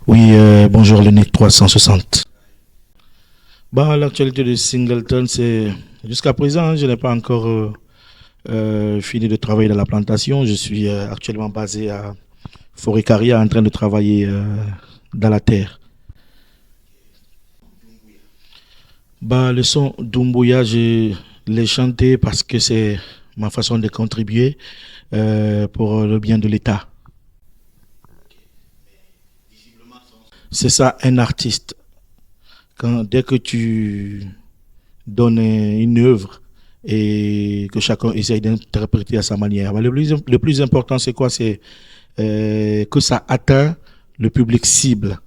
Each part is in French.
Oui, bonjour le Nick 360. Bah, l'actualité de Singleton, c'est jusqu'à présent, hein, je n'ai pas encore fini de travailler dans la plantation. Je suis actuellement basé à Forêt-Caria en train de travailler dans la terre. Bah, le son d'Umbuya, je l'ai chanté parce que c'est ma façon de contribuer pour le bien de l'État. C'est ça, un artiste. Dès que tu donnes une œuvre et que chacun essaye d'interpréter à sa manière, bah, le plus important, c'est quoi? C'est que ça atteint le public cible.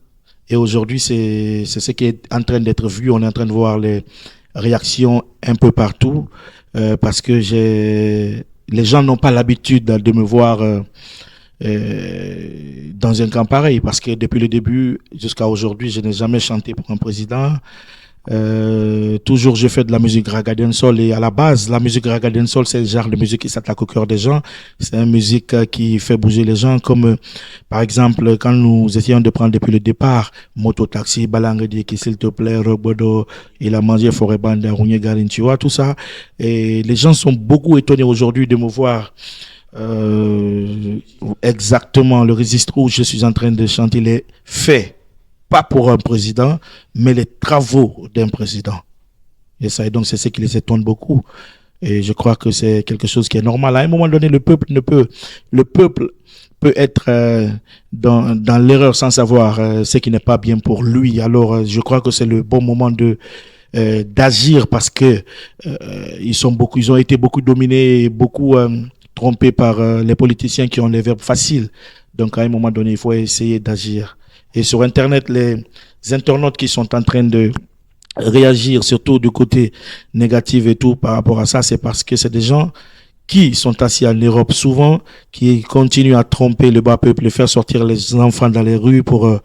Et aujourd'hui, c'est ce qui est en train d'être vu. On est en train de voir les réactions un peu partout parce que les gens n'ont pas l'habitude de me voir dans un camp pareil parce que depuis le début jusqu'à aujourd'hui, je n'ai jamais chanté pour un président. Toujours, je fais de la musique raga dancehall et à la base, la musique raga dancehall, c'est le genre de musique qui s'attaque au cœur des gens. C'est une musique qui fait bouger les gens, comme par exemple quand nous essayons de prendre depuis le départ Moto Taxi, Balangedi, qui s'il te plaît, Robodo, il a mangé Forêt Banda, Rougné Garin, tu vois, tout ça. Et les gens sont beaucoup étonnés aujourd'hui de me voir exactement le registre où je suis en train de chanter les faits, pas pour un président, mais les travaux d'un président. Et ça, et donc, c'est ce qui les étonne beaucoup. Et je crois que c'est quelque chose qui est normal. À un moment donné, le peuple peut être dans l'erreur sans savoir ce qui n'est pas bien pour lui. Alors, je crois que c'est le bon moment de d'agir parce que ils ont été beaucoup dominés, beaucoup trompés par les politiciens qui ont les verbes faciles. Donc, à un moment donné, il faut essayer d'agir. Et sur Internet, les internautes qui sont en train de réagir, surtout du côté négatif et tout par rapport à ça, c'est parce que c'est des gens qui sont assis en Europe souvent, qui continuent à tromper le bas peuple, faire sortir les enfants dans les rues pour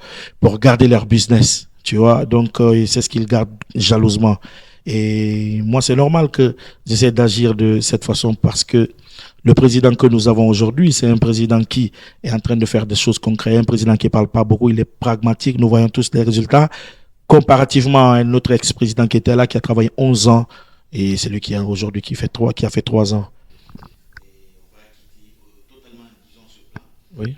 garder leur business. Tu vois, donc c'est ce qu'ils gardent jalousement. Et moi, c'est normal que j'essaie d'agir de cette façon parce que le président que nous avons aujourd'hui, c'est un président qui est en train de faire des choses concrètes, un président qui ne parle pas beaucoup, il est pragmatique, nous voyons tous les résultats, comparativement à un autre ex-président qui était là, qui a travaillé 11 ans, et c'est lui qui a aujourd'hui qui a fait 3 ans. Oui.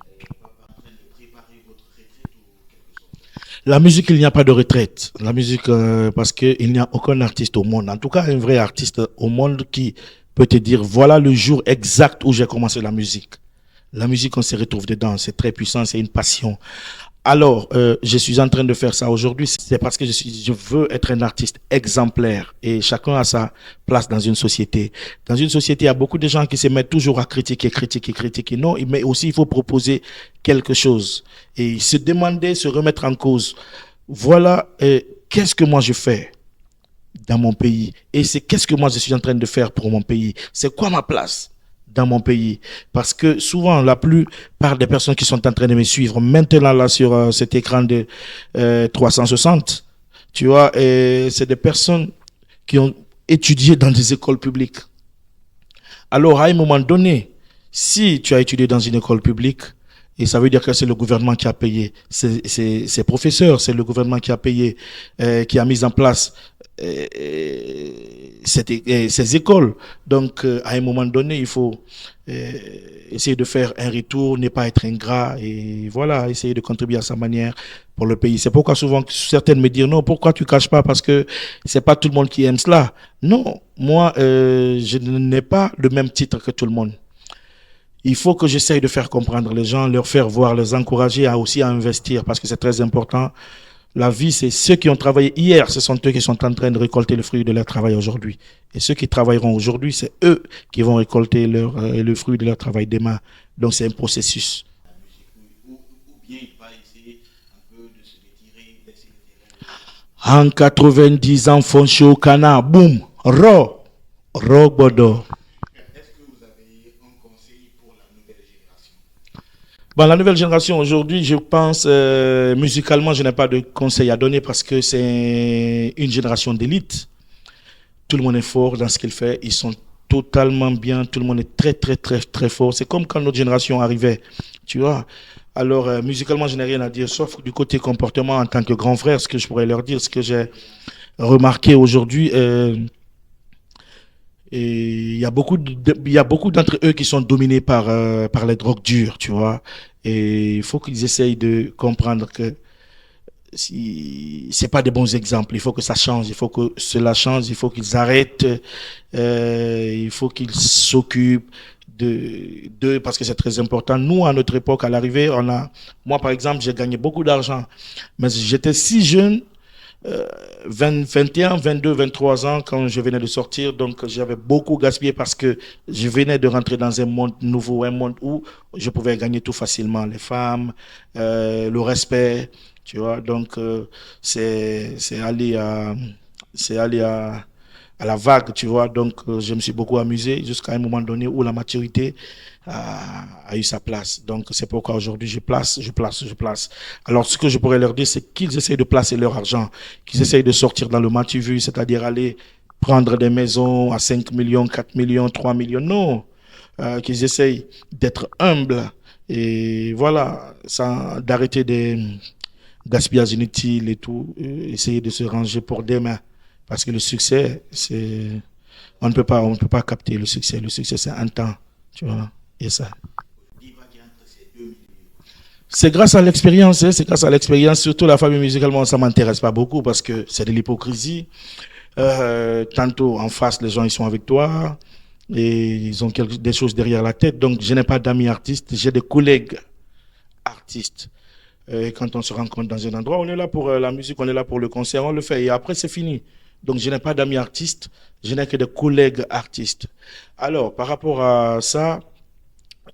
La musique, il n'y a pas de retraite. La musique, parce qu'il n'y a aucun artiste au monde, en tout cas un vrai artiste au monde qui peut te dire, voilà le jour exact où j'ai commencé la musique. La musique, on se retrouve dedans, c'est très puissant, c'est une passion. Alors, je suis en train de faire ça aujourd'hui, c'est parce que je veux être un artiste exemplaire et chacun a sa place dans une société. Dans une société, il y a beaucoup de gens qui se mettent toujours à critiquer, critiquer, critiquer. Non, mais aussi il faut proposer quelque chose et se demander, se remettre en cause. Voilà, qu'est-ce que moi je fais dans mon pays et c'est qu'est-ce que moi je suis en train de faire pour mon pays. C'est quoi ma place dans mon pays. Parce que souvent, la plupart des personnes qui sont en train de me suivre maintenant là sur cet écran de 360, tu vois, et c'est des personnes qui ont étudié dans des écoles publiques. Alors, à un moment donné, si tu as étudié dans une école publique, et ça veut dire que c'est le gouvernement qui a payé ces professeurs, c'est le gouvernement qui a payé, qui a mis en place ces écoles. Donc, à un moment donné, il faut euh, essayer de faire un retour, ne pas être ingrat et voilà, essayer de contribuer à sa manière pour le pays. C'est pourquoi souvent certaines me disent non, pourquoi tu caches pas? Parce que c'est pas tout le monde qui aime cela. Non, moi, je n'ai pas le même titre que tout le monde. Il faut que j'essaye de faire comprendre les gens, leur faire voir, les encourager à aussi à investir parce que c'est très important. La vie, c'est ceux qui ont travaillé hier, ce sont eux qui sont en train de récolter le fruit de leur travail aujourd'hui. Et ceux qui travailleront aujourd'hui, c'est eux qui vont récolter le fruit de leur travail demain. Donc c'est un processus. En 90 ans, Foncho Kana, boum, Bodo. Bon, la nouvelle génération aujourd'hui, je pense, musicalement, je n'ai pas de conseils à donner parce que c'est une génération d'élite. Tout le monde est fort dans ce qu'il fait. Ils sont totalement bien. Tout le monde est très, très, très, très fort. C'est comme quand notre génération arrivait. Tu vois, Alors, musicalement, je n'ai rien à dire, sauf du côté comportement en tant que grand frère, ce que je pourrais leur dire, ce que j'ai remarqué aujourd'hui. Et il y a beaucoup d'entre eux qui sont dominés par les drogues dures, tu vois. Et il faut qu'ils essayent de comprendre que si c'est pas des bons exemples, il faut que ça change, il faut que cela change, il faut qu'ils arrêtent, il faut qu'ils s'occupent de parce que c'est très important. Nous, à notre époque, à l'arrivée, moi par exemple, j'ai gagné beaucoup d'argent, mais j'étais si jeune 21, 22, 23 ans quand je venais de sortir, donc j'avais beaucoup gaspillé parce que je venais de rentrer dans un monde nouveau, un monde où je pouvais gagner tout facilement, les femmes, le respect, tu vois. Donc c'est aller à la vague, tu vois. Donc je me suis beaucoup amusé jusqu'à un moment donné où la maturité a eu sa place. Donc c'est pourquoi aujourd'hui je place. Alors ce que je pourrais leur dire, c'est qu'ils essayent de placer leur argent, qu'ils essayent de sortir dans le matu-vu, c'est-à-dire aller prendre des maisons à 5 millions, 4 millions, 3 millions. Non, qu'ils essayent d'être humbles et voilà, sans d'arrêter des gaspillages inutiles et tout, essayer de se ranger pour demain. Parce que le succès, on ne peut pas capter le succès. Le succès, c'est un temps, tu vois. Et ça. C'est grâce à l'expérience, hein, c'est grâce à l'expérience. Surtout la famille musicalement, ça m'intéresse pas beaucoup parce que c'est de l'hypocrisie. Tantôt en face, les gens ils sont avec toi et ils ont des choses derrière la tête. Donc, je n'ai pas d'amis artistes, j'ai des collègues artistes. Et quand on se rencontre dans un endroit, on est là pour la musique, on est là pour le concert, on le fait et après c'est fini. Donc je n'ai pas d'amis artistes, je n'ai que des collègues artistes. Alors par rapport à ça,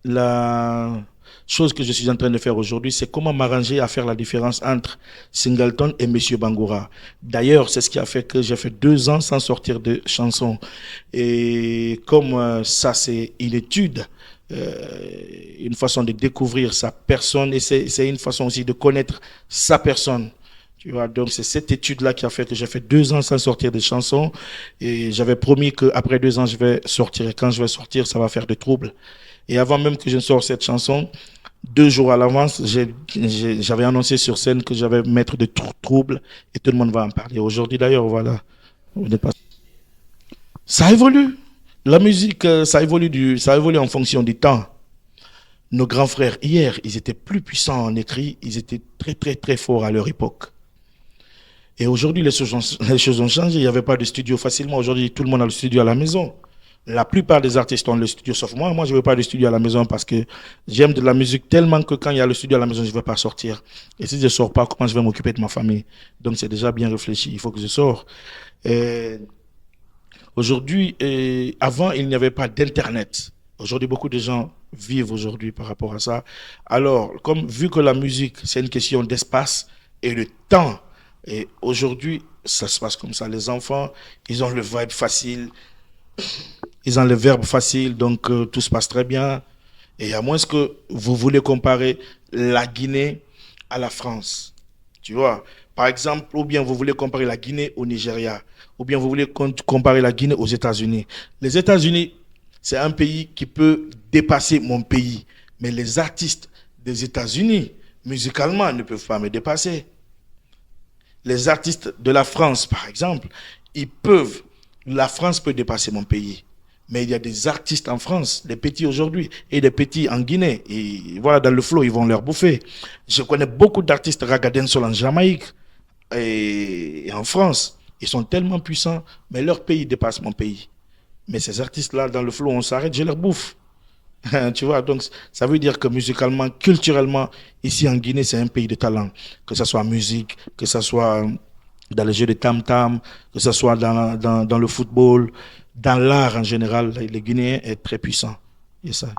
la chose que je suis en train de faire aujourd'hui, c'est comment m'arranger à faire la différence entre Singleton et Monsieur Bangoura. D'ailleurs, c'est ce qui a fait que j'ai fait 2 ans sans sortir de chansons. Et comme ça, c'est une étude, une façon de découvrir sa personne et c'est une façon aussi de connaître sa personne. Tu vois, donc c'est cette étude-là qui a fait que j'ai fait 2 ans sans sortir de chansons et j'avais promis qu'après 2 ans, je vais sortir et quand je vais sortir, ça va faire des troubles. Et avant même que je ne sorte cette chanson, 2 jours à l'avance, j'avais annoncé sur scène que j'avais mettre de troubles et tout le monde va en parler. Aujourd'hui d'ailleurs, voilà. Ça évolue. La musique, ça évolue en fonction du temps. Nos grands frères, hier, ils étaient plus puissants en écrit, ils étaient très, très, très forts à leur époque. Et aujourd'hui, les choses ont changé. Il n'y avait pas de studio facilement. Aujourd'hui, tout le monde a le studio à la maison. La plupart des artistes ont le studio, sauf moi. Moi, je ne veux pas de studio à la maison parce que j'aime de la musique tellement que quand il y a le studio à la maison, je ne veux pas sortir. Et si je ne sors pas, comment je vais m'occuper de ma famille? Donc, c'est déjà bien réfléchi. Il faut que je sorte. Et aujourd'hui, avant, il n'y avait pas d'Internet. Aujourd'hui, beaucoup de gens vivent aujourd'hui par rapport à ça. Alors, comme vu que la musique, c'est une question d'espace et de temps, et aujourd'hui, ça se passe comme ça. Les enfants, ils ont le vibe facile, ils ont le verbe facile, donc tout se passe très bien. Et à moins que vous voulez comparer la Guinée à la France, tu vois. Par exemple, ou bien vous voulez comparer la Guinée au Nigeria, ou bien vous voulez comparer la Guinée aux États-Unis. Les États-Unis, c'est un pays qui peut dépasser mon pays. Mais les artistes des États-Unis, musicalement, ne peuvent pas me dépasser. Les artistes de la France, par exemple, la France peut dépasser mon pays. Mais il y a des artistes en France, des petits aujourd'hui et des petits en Guinée. Et voilà, dans le flot, ils vont leur bouffer. Je connais beaucoup d'artistes ragadensoul en Jamaïque et en France. Ils sont tellement puissants, mais leur pays dépasse mon pays. Mais ces artistes-là, dans le flot, on s'arrête, je leur bouffe. Tu vois, donc ça veut dire que musicalement, culturellement, ici en Guinée, c'est un pays de talent. Que ce soit en musique, que ce soit dans les jeux de tam-tam, que ce soit dans le football, dans l'art en général, les Guinéens est très puissant. Et ça.